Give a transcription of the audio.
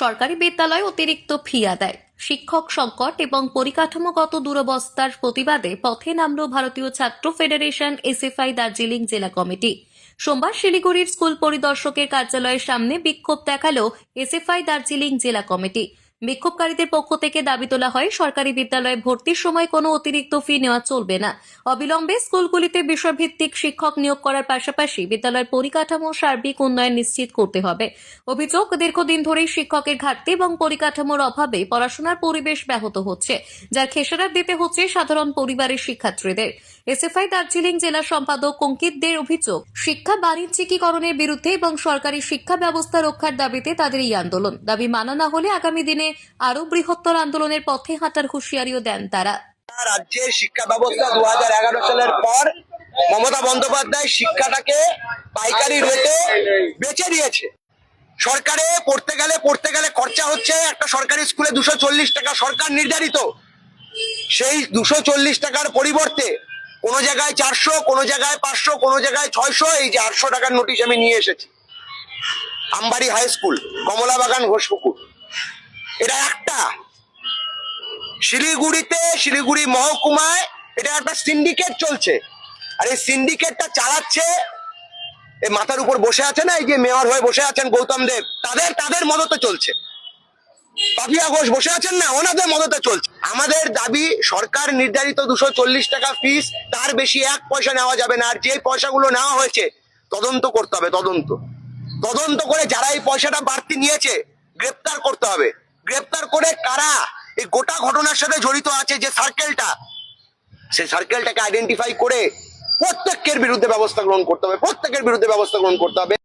সরকারি বিদ্যালয়ে অতিরিক্ত ফি আদায়, শিক্ষক সংকট এবং পরিকাঠামোগত দুরবস্থার প্রতিবাদে পথে নামল ভারতীয় ছাত্র ফেডারেশন এসএফআই দার্জিলিং জেলা কমিটি। সোমবার শিলিগুড়ির স্কুল পরিদর্শকের কার্যালয়ের সামনে বিক্ষোভ দেখালো এসএফআই দার্জিলিং জেলা কমিটি। বিক্ষোভকারীদের পক্ষ থেকে দাবি তোলা হয়, সরকারি বিদ্যালয়ে ভর্তির সময় কোনো অতিরিক্ত ফি নেওয়া চলবে না। অবিলম্বে স্কুলগুলিতে বিষয়ভিত্তিক শিক্ষক নিয়োগ করার পাশাপাশি বিদ্যালয়ের পরিকাঠামো সার্বিক উন্নয়ন নিশ্চিত করতে হবে। অভিযোগ, দীর্ঘদিন ধরেই শিক্ষকের ঘাটতি এবং পরিকাঠামোর অভাবে পড়াশোনার পরিবেশ ব্যাহত হচ্ছে, যার খেসারত দিতে হচ্ছে সাধারণ পরিবারের শিক্ষার্থীদের। এসএফআই দার্জিলিং জেলা সম্পাদক অঙ্কিত দের অভিযোগ, শিক্ষা বাণিজ্যিকীকরণের বিরুদ্ধে এবং সরকারি শিক্ষা ব্যবস্থা রক্ষার দাবিতে তাদের এই আন্দোলন। দাবি মানা না হলে আগামী দিনে আরো বৃহত্তর আন্দোলনের পথে হাঁটার হুঁশিয়ারিও দেন তারা। রাজ্যের শিক্ষা ব্যবস্থা 2011 সালের পর মমতা বন্দ্যোপাধ্যায় শিক্ষাটাকে পাইকারি রেটে বেচে দিয়েছে। সরকারে পড়তে গেলে খরচা হচ্ছে, একটা সরকারি স্কুলে 240 টাকা সরকার নির্ধারিত। সেই 240 টাকার পরিবর্তে কোনো জায়গায় 400, কোনো জায়গায় 500, কোনো জায়গায় 600, এই যে 800 টাকার নোটিশ আমি নিয়ে এসেছি। আমবাড়ি হাই স্কুল, কমলাবাগান, ঘোষপুকুর, এটা একটা। শিলিগুড়ি মহকুমায় এটা একটা সিন্ডিকেট চলছে, আর এই সিন্ডিকেটটা চালাচ্ছে এই মাথার উপর বসে আছে না, এই যে মেয়র হয়ে বসে আছেন গৌতম দেব, তাদের মদতে চলছে। পাপিয়া ঘোষ বসে আছেন না, ওনাদের মদতে চলছে। আমাদের দাবি, সরকার নির্ধারিত 240 টাকা ফিস, তার বেশি 1 পয়সা নেওয়া যাবে না। আর যে পয়সাগুলো নেওয়া হয়েছে তদন্ত করতে হবে। তদন্ত করে যারা এই পয়সাটা বাড়তি নিয়েছে গ্রেপ্তার করতে হবে। গ্রেপ্তার করে কারা এই গোটা ঘটনার সাথে জড়িত আছে, যে সার্কেলটা, সেই সার্কেলটাকে আইডেন্টিফাই করে প্রত্যেকের বিরুদ্ধে ব্যবস্থা গ্রহণ করতে হবে।